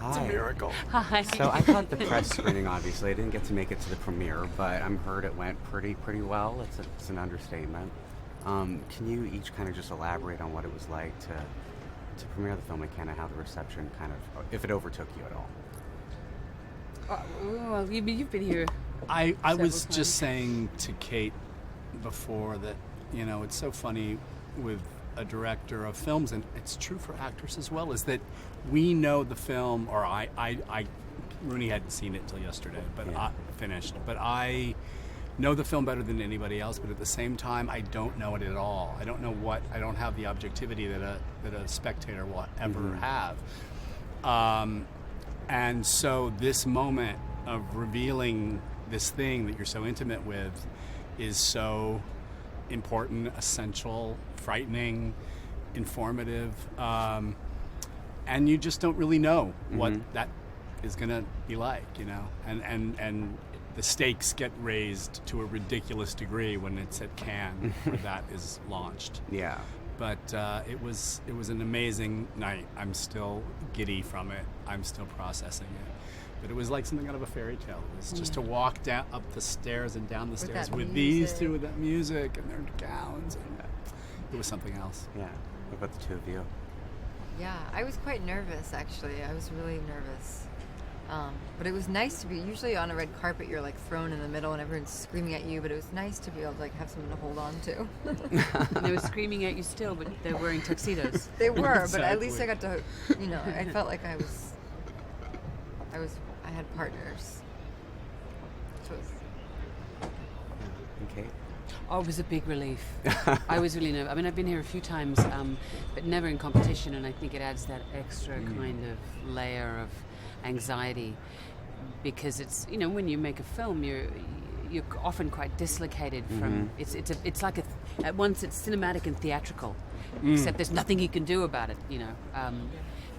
It's a miracle. Hi. So I caught the press screening, obviously. I didn't get to make it to the premiere, but I'm heard it went pretty well. It's an understatement. Can you each kind of just elaborate on what it was like to premiere the film and kind of how the reception kind of, if it overtook you at all? Well, you've been here. I was times. just saying to Cate before that, it's so funny with a director of films, and it's true for actors as well, is that we know the film, or Rooney hadn't seen it till yesterday, but Yeah. but I know the film better than anybody else, but at the same time, I don't know it at all. I don't have the objectivity that a spectator will ever have. And so this moment of revealing this thing that you're so intimate with is so important, essential, frightening, informative, and you just don't really know what that is going to be like, and the stakes get raised to a ridiculous degree when it's at Cannes where that is launched. Yeah. But it was an amazing night. I'm still giddy from it. I'm still processing it. But it was like something out of a fairy tale. It was just to walk down up the stairs and down the stairs with these two, with that music and their gowns, and it was something else. Yeah. What about the two of you? Yeah, I was quite nervous, actually. I was really nervous. But it was nice to be, usually on a red carpet you're like thrown in the middle and everyone's screaming at you, but it was nice to be able to like have something to hold on to. And they were screaming at you still, but they're wearing tuxedos. They were, but at Exactly. least I got to, I felt like I had partners. So it was, And Cate? Oh, it was a big relief. I was really nervous. I mean, I've been here a few times, but never in competition, and I think it adds that extra kind of layer of anxiety, because it's, when you make a film, you're often quite dislocated from it's like at once it's cinematic and theatrical, except there's nothing you can do about it,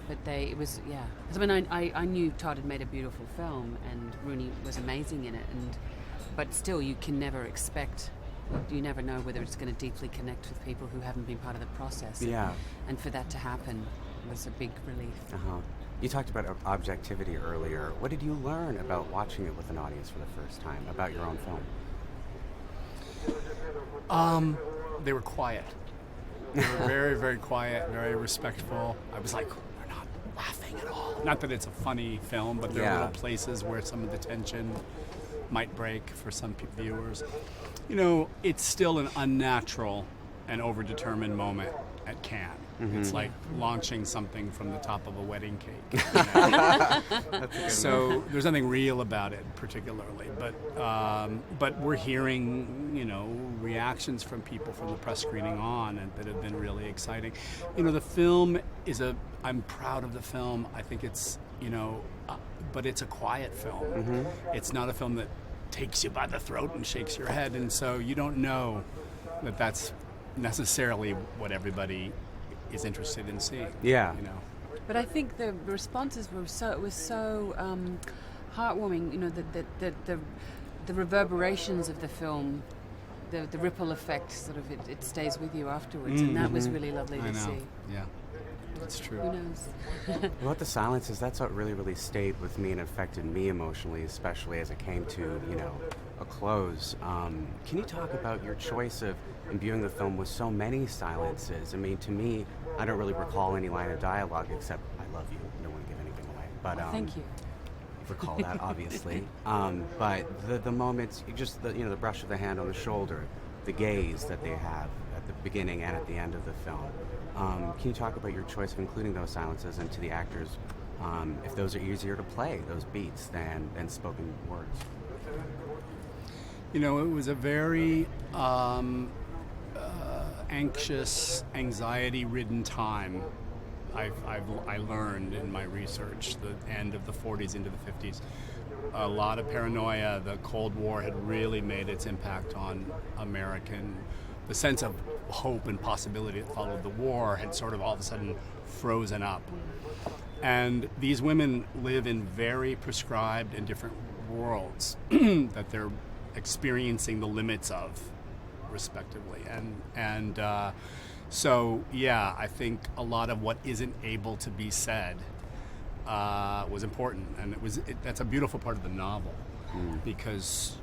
but it was I mean, I knew Todd had made a beautiful film and Rooney was amazing in it, but still you can never expect, you never know whether it's going to deeply connect with people who haven't been part of the process. Yeah. And for that to happen was a big relief. You talked about objectivity earlier. What did you learn about watching it with an audience for the first time, about your own film? They were quiet. They were very, very quiet, very respectful. I was like, we're not laughing at all. Not that it's a funny film, but there are little places where some of the tension might break for some viewers. It's still an unnatural and overdetermined moment at Cannes. It's like launching something from the top of a wedding cake. So there's nothing real about it particularly, but we're hearing reactions from people from the press screening on and that have been really exciting. The film is I'm proud of the film. I think it's but it's a quiet film. It's not a film that takes you by the throat and shakes your head, and so you don't know that that's necessarily what everybody is interested in seeing. Yeah. But I think the responses were so heartwarming. The reverberations of the film, the ripple effect, sort of it stays with you afterwards, and that was really lovely to see. Yeah, that's true. Who knows? What the silences, that's what really stayed with me and affected me emotionally, especially as it came to, a close. Can you talk about your choice of imbuing the film with so many silences? I mean, to me, I don't really recall any line of dialogue except "I love you." I don't want to give anything away, but Thank you. recall that obviously. But the moments, just the brush of the hand on the shoulder, the gaze that they have at the beginning and at the end of the film. Can you talk about your choice of including those silences, and to the actors, if those are easier to play, those beats, than spoken words? It was a very anxious, anxiety-ridden time. I learned in my research, the end of the 40s into the 50s. A lot of paranoia. The Cold War had really made its impact on the sense of hope and possibility that followed the war had sort of all of a sudden frozen up. And these women live in very prescribed and different worlds that they're experiencing the limits of, respectively. So I think a lot of what isn't able to be said was important, and that's a beautiful part of the novel, because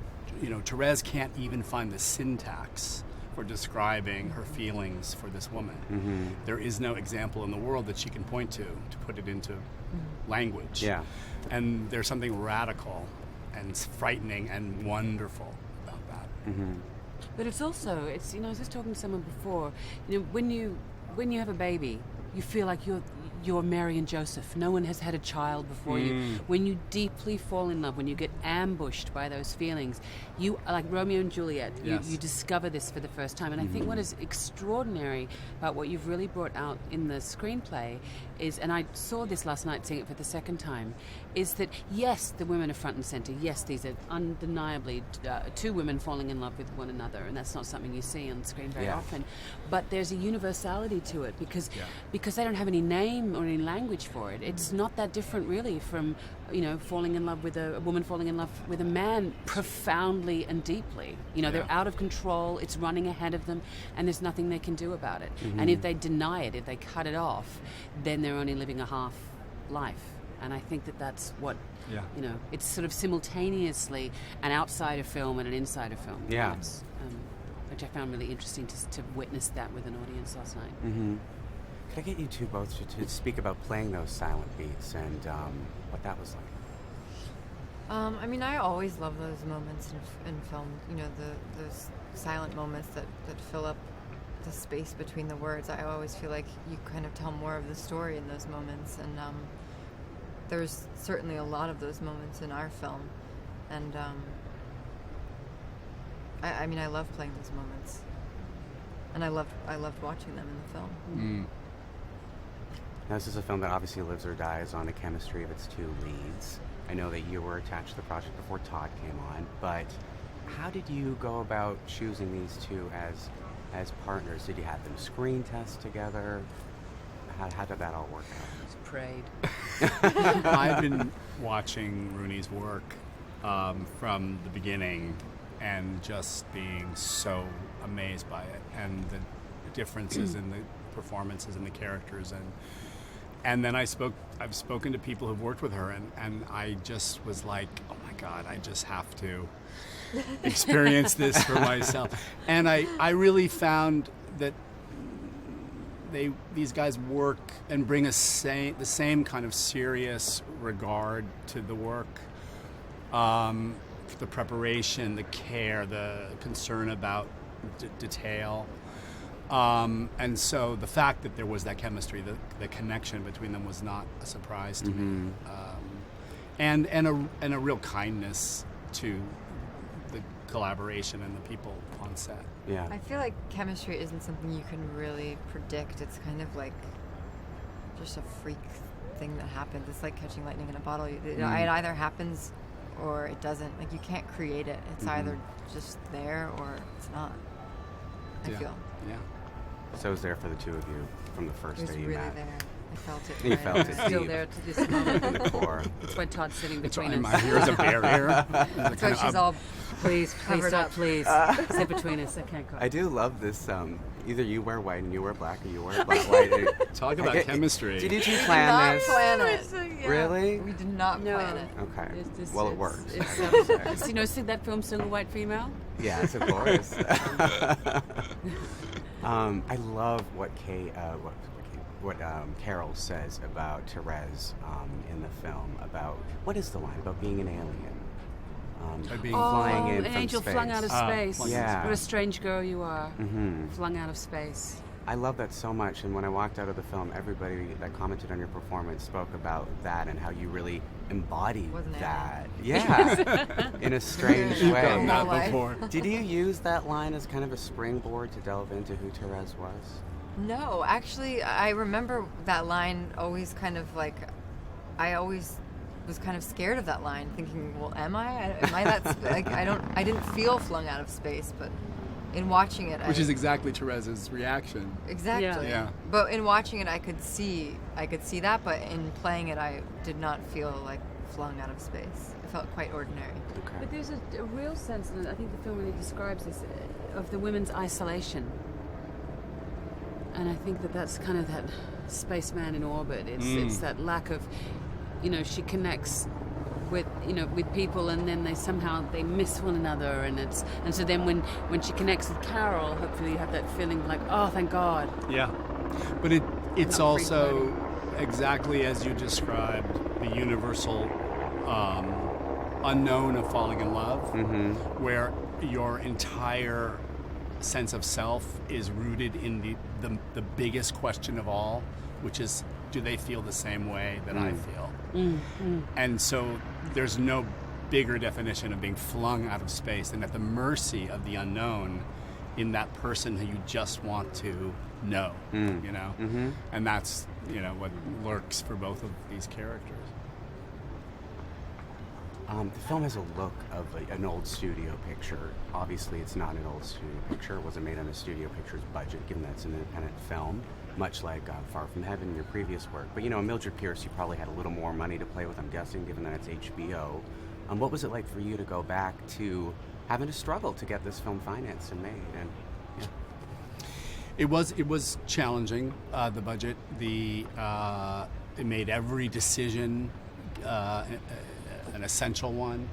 Therese can't even find the syntax for describing her feelings for this woman. There is no example in the world that she can point to put it into language. Yeah. And there's something radical and frightening and wonderful about that. But it's also, I was just talking to someone before, when you have a baby, you feel like you're Mary and Joseph. No one has had a child before you. When you deeply fall in love, when you get ambushed by those feelings, you, like Romeo and Juliet, you discover this for the first time. And I think what is extraordinary about what you've really brought out in the screenplay is, and I saw this last night seeing it for the second time, is that yes, the women are front and center. Yes, these are undeniably two women falling in love with one another, and that's not something you see on screen very often. But there's a universality to it because they don't have any name or any language for it. It's not that different really from falling in love with a woman falling in love with a man profoundly and deeply. They're out of control, it's running ahead of them, and there's nothing they can do about it. And if they deny it, if they cut it off, then they're only living a half life. And I think that's what, it's sort of simultaneously an outsider film and an insider film. Yeah. Which I found really interesting to witness that with an audience last night. Could I get you two both to speak about playing those silent beats and what that was like? I always love those moments in film, those silent moments that fill up the space between the words. I always feel like you kind of tell more of the story in those moments, and there's certainly a lot of those moments in our film, and I love playing those moments, and I loved watching them in the film. Now, this is a film that obviously lives or dies on the chemistry of its two leads. I know that you were attached to the project before Todd came on, but how did you go about choosing these two as partners? Did you have them screen test together? How did that all work out? Just prayed. I've been watching Rooney's work from the beginning and just being so amazed by it, and the differences in the performances and the characters, and then I've spoken to people who've worked with her, and I just was like, oh my God, I just have to experience this for myself. And I really found that these guys work and bring the same kind of serious regard to the work, the preparation, the care, the concern about detail. And so the fact that there was that chemistry, the connection between them was not a surprise to me. And a real kindness to the collaboration and the people on set. Yeah. I feel like chemistry isn't something you can really predict. It's kind of like just a freak thing that happens. It's like catching lightning in a bottle. It either happens or it doesn't. Like, you can't create it. It's either just there or it's not. I feel. Yeah. So it was there for the two of you from the first It was day you really met. there. I felt it. You felt it. Still deep there to this moment. in the core. That's why Todd's sitting between So us. here's a barrier. That's why she's all Please, covered stop, up. please. Sit between us. I can't go. I do love this. Either you wear white and you wear black, or you wear white. Talk about chemistry. Did you two Did plan not this? plan it. Really? We did not No. plan it. Okay. It's Well, it works. It's, see that film, Single White Female? Yes, of course. I love what Carol says about Therese in the film, about what is the line about being an alien, Being flying in an from angel space. flung out of space. Yeah. What a strange girl you are. Mm-hmm. Flung out of space. I love that so much, and when I walked out of the film, everybody that commented on your performance spoke about that and how you really embodied Wasn't it? that. Yeah, in a strange You've done way. that Life. before. Did you use that line as kind of a springboard to delve into who Therese was? No, actually, I remember that line always kind of like, I always was kind of scared of that line, thinking, well, am I that, like, I didn't feel flung out of space, but in watching it, Which is exactly Therese's reaction. exactly. Yeah. But in watching it, I could see that, but in playing it, I did not feel like flung out of space. It felt quite ordinary. Okay. But there's a real sense, and I think the film really describes this, of the women's isolation. And I think that's kind of that spaceman in orbit. It's that lack of, she connects with with people, and then they miss one another, and so then when she connects with Carol, hopefully you have that feeling like, oh, thank God. Yeah, but it's Not also exactly as you described, the universal unknown of falling in love, where your entire sense of self is rooted in the biggest question of all, which is, do they feel the same way that I feel? And so there's no bigger definition of being flung out of space than at the mercy of the unknown in that person who you just want to know, and that's what lurks for both of these characters. The film has a look of an old studio picture. Obviously, it's not an old studio picture. It wasn't made on a studio picture's budget, given that it's an independent film, much like Far From Heaven, your previous work. But, Mildred Pierce, you probably had a little more money to play with, I'm guessing, given that it's HBO. What was it like for you to go back to having to struggle to get this film financed and made? And It was challenging, the budget. It made every decision an essential one,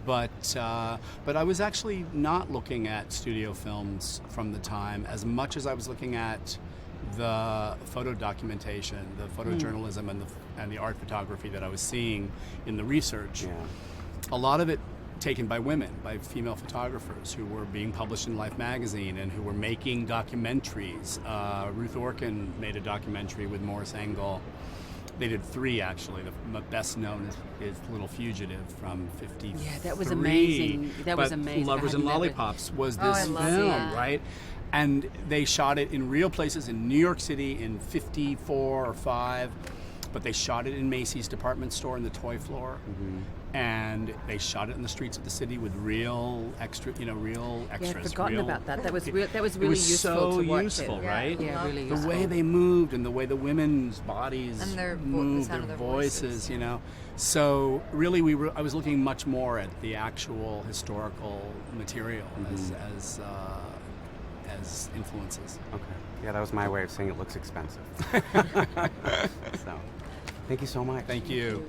but I was actually not looking at studio films from the time as much as I was looking at the photo documentation, the photojournalism, and the art photography that I was seeing in the research. Yeah. A lot of it taken by women, by female photographers who were being published in Life magazine and who were making documentaries. Ruth Orkin made a documentary with Morris Engel. They did 3, actually. The best known is Little Fugitive from '53. Yeah, that was amazing. That was But amazing. Lovers and Lollipops was this I love film, that. right? And they shot it in real places in New York City in '54 or '5, but they shot it in Macy's department store in the toy floor. And they shot it in the streets of the city with real extras. Yeah, I'd extras. forgotten about that. That was really it useful was so to watch useful, it. right? Yeah, really The useful. way they moved and the way the women's bodies And the moved, sound of their their voices, voices. So really, I was looking much more at the actual historical material as influences. Okay. Yeah, that was my way of saying it looks expensive. So, thank you so much. Thank you.